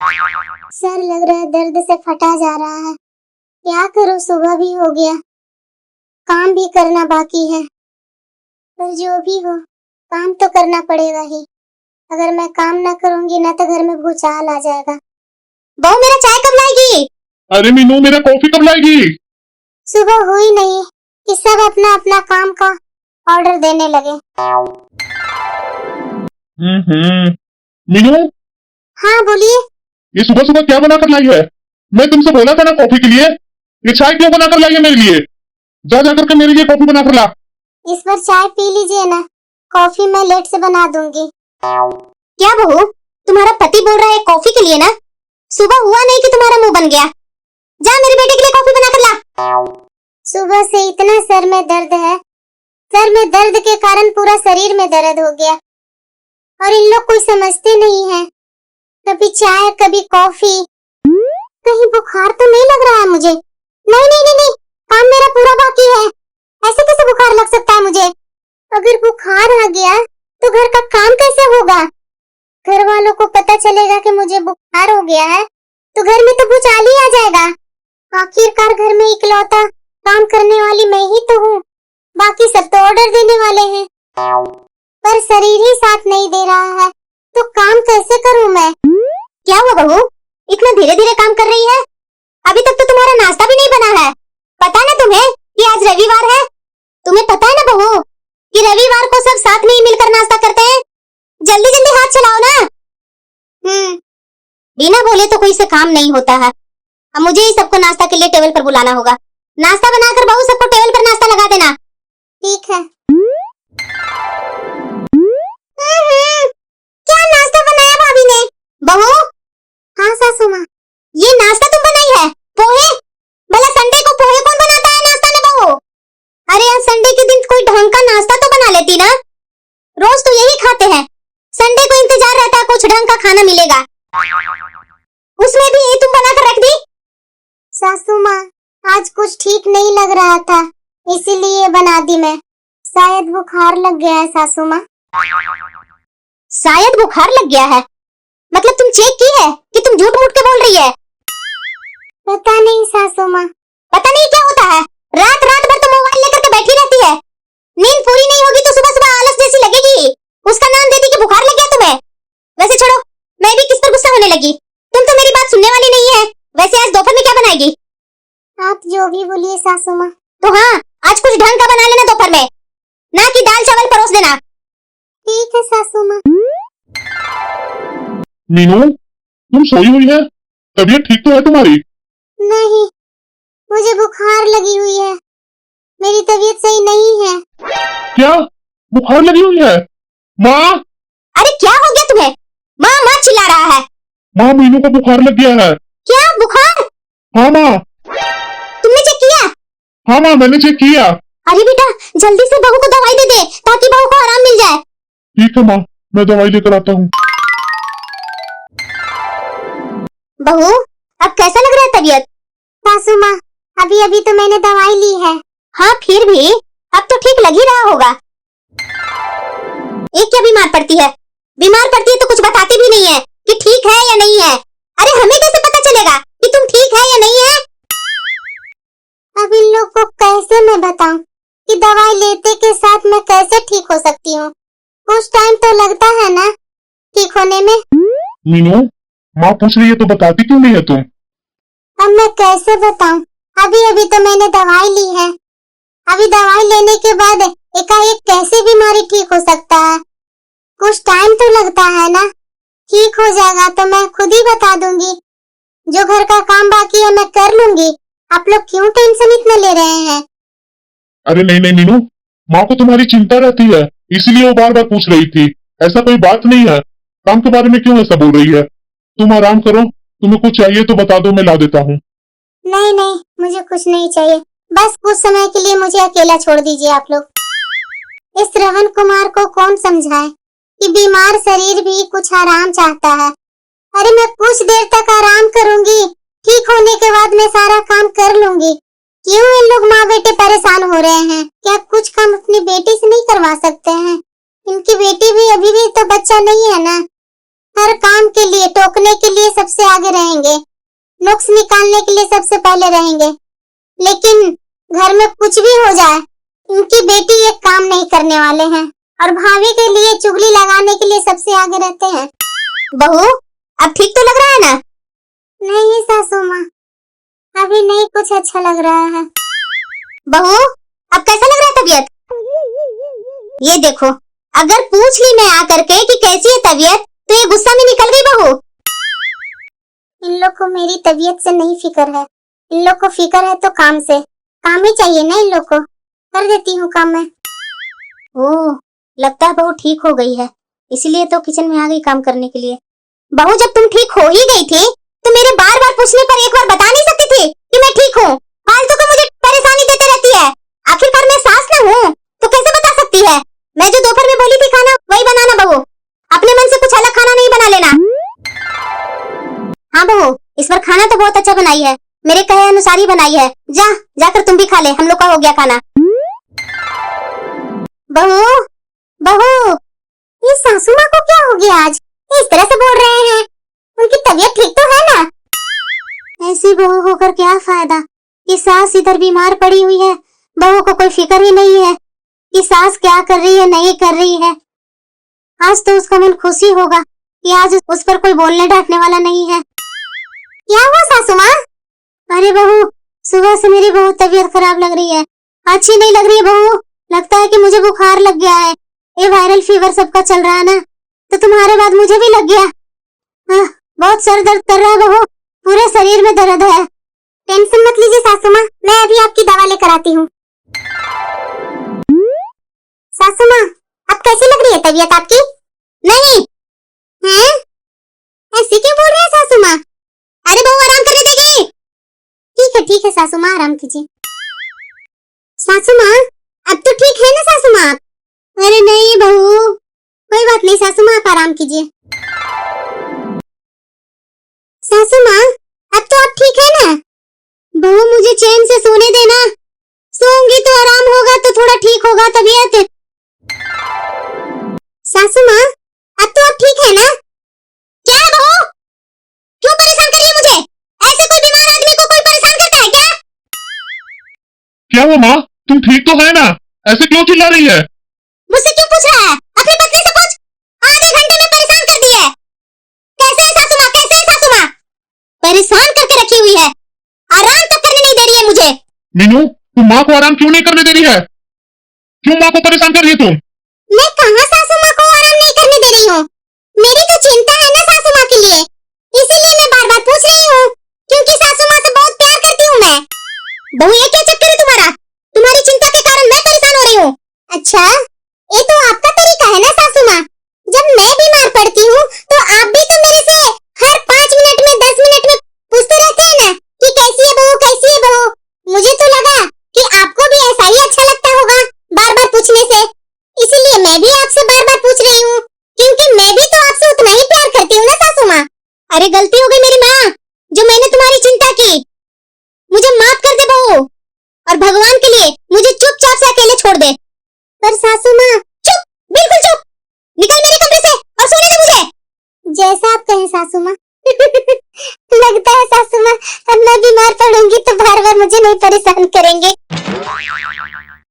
Sir लग रहा है दर्द से फटा जा रहा है। क्या करूं, सुबह भी हो गया, काम भी करना बाकी है। पर जो भी हो, काम तो करना पड़ेगा ही। अगर मैं काम ना करूंगी ना तो घर में भूचाल आ जाएगा। बहू मेरा चाय कब लाएगी? अरे मीनू, मेरा कॉफी कब लाएगी? सुबह हुई नहीं कि सब अपना अपना काम का ऑर्डर देने लगे। मीनू, हाँ बोलिए। ये सुबह सुबह क्या बना कर लाई है? मैं तुमसे बोला था ना कॉफी के लिए, ये चाय क्यों बना कर लाई है मेरे लिए? जा जा करके मेरे लिए कॉफी बना कर ला। इस बार चाय पी लीजिए ना, कॉफी मैं लेट से बना दूंगी। क्या बहू, तुम्हारा पति बोल रहा है कॉफी के लिए ना? सुबह हुआ नहीं कि तुम्हारा मुंह बन गया। जा मेरे बेटे के लिए कॉफी बना कर ला। सुबह से इतना सर में दर्द है, सर में दर्द के कारण पूरा शरीर में दर्द हो गया। और इन लोग कोई समझते नहीं है, कभी चाय कभी कॉफी। कहीं बुखार तो नहीं लग रहा है मुझे? नहीं नहीं नहीं नहीं, काम मेरा पूरा बाकी है। ऐसे कैसे बुखार लग सकता है मुझे? अगर बुखार आ गया तो घर का काम कैसे होगा? घर वालों को पता चलेगा कि मुझे बुखार हो गया है तो घर में तो भूचाल ही आ जाएगा। आखिरकार घर में इकलौता काम करने वाली मैं ही तो हूँ, बाकी सब तो ऑर्डर देने वाले हैं। पर शरीर ही साथ नहीं दे रहा है तो काम कैसे करूँ मैं? क्या हुआ बहू, इतना धीरे धीरे काम कर रही है? अभी तक तो तुम्हारा नाश्ता भी नहीं बना है। पता ना तुम्हें कि आज रविवार है? तुम्हें पता है ना बहू कि रविवार को सब साथ में ही मिलकर नाश्ता करते हैं? जल्दी जल्दी हाथ चलाओ ना। बिना बोले तो कोई से काम नहीं होता है। अब मुझे ही सबको नाश्ता के लिए टेबल पर बुलाना होगा। नाश्ता बनाकर बहू सबको टेबल पर नाश्ता लगा देना। ठीक है। क्या नाश्ता बनाया भाभी ने? बहू। हाँ सासू माँ। ये नाश्ता तुम बनाई है? पोहे? भला संडे को पोहे कौन बनाता है नाश्ता में बहू? अरे यार, संडे के दिन कोई ढंग का नाश्ता तो बना लेती ना। रोज तो यही खाते हैं, संडे को इंतजार रहता है कुछ ढंग का खाना मिलेगा। उसमें भी यही तुम बनाकर रख दी? सासू माँ, आज कुछ ठीक नहीं लग रहा था, इसीलिए बना दी मैं। शायद बुखार लग गया है सासू माँ। शायद बुखार लग गया है? मतलब तुम चेक की है कि तुम झूठ मूठ के बोल रही है? पता नहीं सासू माँ। पता नहीं क्या होता है? रात रात भर तो मोबाइल लेकर के बैठी रहती है। नींद पूरी नहीं होगी तो सुबह सुबह आलस जैसी लगेगी। उसका नाम देती कि बुखार लग गया तुम्हें। वैसे छोड़ो, मैं भी किस पर गुस्सा होने लगी। तुम तो मेरी बात सुनने वाली नहीं है। वैसे आज दोपहर में क्या बनाएगी? आप जो भी बोलिए सासू माँ। तो हाँ, आज कुछ ढंग का बना लेना दोपहर में, ना कि दाल चावल परोस देना। ठीक है सासू माँ। मीनू, तुम सोई हुई है? तबीयत ठीक तो है तुम्हारी? नहीं, मुझे बुखार लगी हुई है, मेरी तबीयत सही नहीं है। क्या बुखार लगी हुई है? माँ! अरे क्या हो गया तुम्हें? माँ माँ चिल्ला रहा है। माँ, मीनू को बुखार लग गया है। क्या बुखार? हाँ माँ। तुमने चेक किया? हाँ माँ, मैंने चेक किया। अरे बेटा, जल्दी से बहू को दवाई दे दे ताकि बहू को आराम मिल जाए। ठीक है माँ, मैं दवाई लेकर आता हूँ। बहू, अब कैसा लग रहा है तबीयत? सासू माँ, अभी अभी तो मैंने दवाई ली है। हाँ फिर भी अब तो ठीक लग ही रहा होगा। एक क्या बीमार पड़ती है? बीमार पड़ती है तो कुछ बताती भी नहीं है कि ठीक है या नहीं है। अरे हमें कैसे पता चलेगा कि तुम ठीक है या नहीं है? अब इन लोग को कैसे मैं बताऊं कि दवाई लेते के साथ मैं कैसे ठीक हो सकती हूँ? कुछ टाइम तो लगता है ना ठीक होने में। मीनू, माँ पूछ रही है तो बताती क्यों नहीं है तुम? अब मैं कैसे बताऊं? अभी अभी तो मैंने दवाई ली है। अभी दवाई लेने के बाद एकाएक कैसे बीमारी ठीक हो सकता है? कुछ टाइम तो लगता है ना। ठीक हो जाएगा तो मैं खुद ही बता दूंगी। जो घर का काम बाकी है मैं कर लूंगी। आप लोग क्यों टेंशन इतना ले रहे हैं? अरे नहीं नहीं मीनू, माँ को तुम्हारी चिंता रहती है, इसलिए वो बार बार पूछ रही थी। ऐसा कोई बात नहीं है। काम के बारे में क्यों ऐसा बोल रही है? तुम आराम करो, तुम्हें कुछ चाहिए तो बता दो, मैं ला देता हूँ। नहीं नहीं, मुझे कुछ नहीं चाहिए, बस कुछ समय के लिए मुझे अकेला छोड़ दीजिए आप लोग। इस श्रवण कुमार को कौन समझाए कि बीमार शरीर भी कुछ आराम चाहता है। अरे मैं कुछ देर तक आराम करूंगी, ठीक होने के बाद मैं सारा काम कर लूंगी। क्यों इन लोग माँ बेटे परेशान हो रहे हैं? क्या कुछ काम अपनी बेटी से नहीं करवा सकते हैं? इनकी बेटी भी अभी भी तो बच्चा नहीं है ना। हर काम के लिए टोकने के लिए सबसे आगे रहेंगे, नुक्स निकालने के लिए सबसे पहले रहेंगे। लेकिन घर में कुछ भी हो जाए, इनकी बेटी एक काम नहीं करने वाले हैं और भाभी के लिए चुगली लगाने के लिए सबसे आगे रहते हैं। बहू, अब ठीक तो लग रहा है ना? नहीं सासू माँ, अभी नहीं कुछ अच्छा लग रहा है। बहू, अब कैसा लग रहा है तबीयत? ये देखो, अगर पूछ ली मैं आकर के कि कैसी है तबीयत, तो ये गुस्सा में निकल गई बहू। इन लोग को मेरी तबीयत से नहीं फिक्र है, इन लोग को फिक्र है तो काम से। काम ही चाहिए ना इन लोग को, कर देती हूँ काम मैं। ओह, लगता है बहू ठीक हो गई है, इसीलिए तो किचन में आ गई काम करने के लिए। बहू, जब तुम ठीक हो ही गई थी तो मेरे बार बार पूछने पर एक बार बता नहीं सकती थी कि मैं ठीक हूँ? फालतू को मुझे परेशानी देते रहती है। आखिरकार मैं सास ना हूँ तो कैसे बता सकती है? मैं जो दोपहर में बोली थी खाना वही बनाना बहू, अपने मन से कुछ अलग खाना नहीं बना लेना। हाँ बहू, इस बार खाना तो बहुत अच्छा बनाई है, मेरे कहे अनुसार ही बनाई है। जाकर तुम भी खा ले, हम लोग का हो गया खाना। बहू, बहू, ये सासू माँ को क्या हो गया आज? इस तरह से बोल रहे हैं, उनकी तबीयत ठीक तो है ना? ऐसी बहू होकर क्या फायदा कि सास इधर बीमार पड़ी हुई है, बहू को कोई फिक्र ही नहीं है कि सास क्या कर रही है नहीं कर रही है। आज तो उसका मन खुशी होगा कि आज उस पर कोई बोलने डांटने वाला नहीं है। क्या हुआ सासू माँ? अरे बहू, सुबह से मेरी बहुत तबीयत खराब लग रही है, अच्छी नहीं लग रही है बहू। लगता है कि मुझे बुखार लग गया है, ये वायरल फीवर सबका चल रहा है ना, तो तुम्हारे बाद मुझे भी लग गया। बहुत सर दर्द कर रहा है बहू, पूरे शरीर में दर्द है। टेंशन मत लीजिए सासू माँ, मैं अभी आपकी दवा लेकर आती हूँ। सासू माँ, अब कैसी लग रही है तबीयत आपकी? नहीं हैं? ऐसे क्यों बोल रहे हैं सासू माँ? अरे बहू, आराम करने देगी? ठीक है सासू माँ, आराम कीजिए। सासू माँ, अब तो ठीक है ना सासू माँ? अरे नहीं बहू, कोई बात नहीं सासू माँ, आप आराम कीजिए। सासू माँ, अब तो आप ठीक है ना? बहू, मुझे चैन से सोने देना, सोऊंगी तो आराम होगा तो थोड़ा ठीक होगा तबीयत। सासू माँ, अब तो आप ठीक है ना? क्या है बहू, क्यों परेशान कर रही है मुझे? ऐसे कोई बीमार आदमी को कोई परेशान करता है क्या? क्या हुआ माँ, तुम ठीक तो है ना? ऐसे क्यों चिल्ला रही है? मुझसे क्यों पूछ रहा है? अपनी पत्नी से पूछ। आधे घंटे में परेशान कर दी है। कैसे है सासू माँ, कैसे है सासू माँ? परेशान करके रखी हुई है, आराम तक करने नहीं दे रही है मुझे। मीनू, तुम माँ को आराम क्यों नहीं करने दे रही है? क्यों माँ को परेशान कर रही है तुम? मैं कहाँ सासू माँ को आराम नहीं करने दे रही हूँ? मेरी तो चिंता है ना सासू माँ के लिए, इसीलिए मैं बार बार पूछ रही हूँ, क्योंकि सासू माँ से बहुत प्यार करती हूँ मैं। बहू, ये क्या चक्कर है तुम्हारा? तुम्हारी चिंता के कारण मैं परेशान हो रही हूँ। अच्छा, ये तो आपका तरीका है ना सासू माँ? जब मैं बीमार पड़ती हूँ तो आप भी तो मेरे से हर 5 मिनट में 10 मिनट में पूछते रहते हैं ना कि कैसी है बहू, कैसी है बहू। मुझे तो लगा कि आपको भी ऐसा ही अच्छा लगता होगा बार बार पूछने से, इसीलिए मैं भी आपसे बार बार पूछ रही हूँ, क्योंकि मैं भी तो आपसे उतना ही प्यार करती हूँ ना सासू माँ। अरे गलती हो गई मेरी माँ, जो मैंने तुम्हारी चिंता की, मुझे माफ कर दे बहू, और भगवान के लिए मुझे चुपचाप से अकेले छोड़ दे। पर सासू माँ, चुप, बिल्कुल चुप, निकल मेरे कमरे से और सोने दे मुझे। जैसा आप कहें सासू माँ। लगता है सासू माँ, अब मैं बीमार पड़ूंगी तो बार बार मुझे नहीं परेशान करेंगे।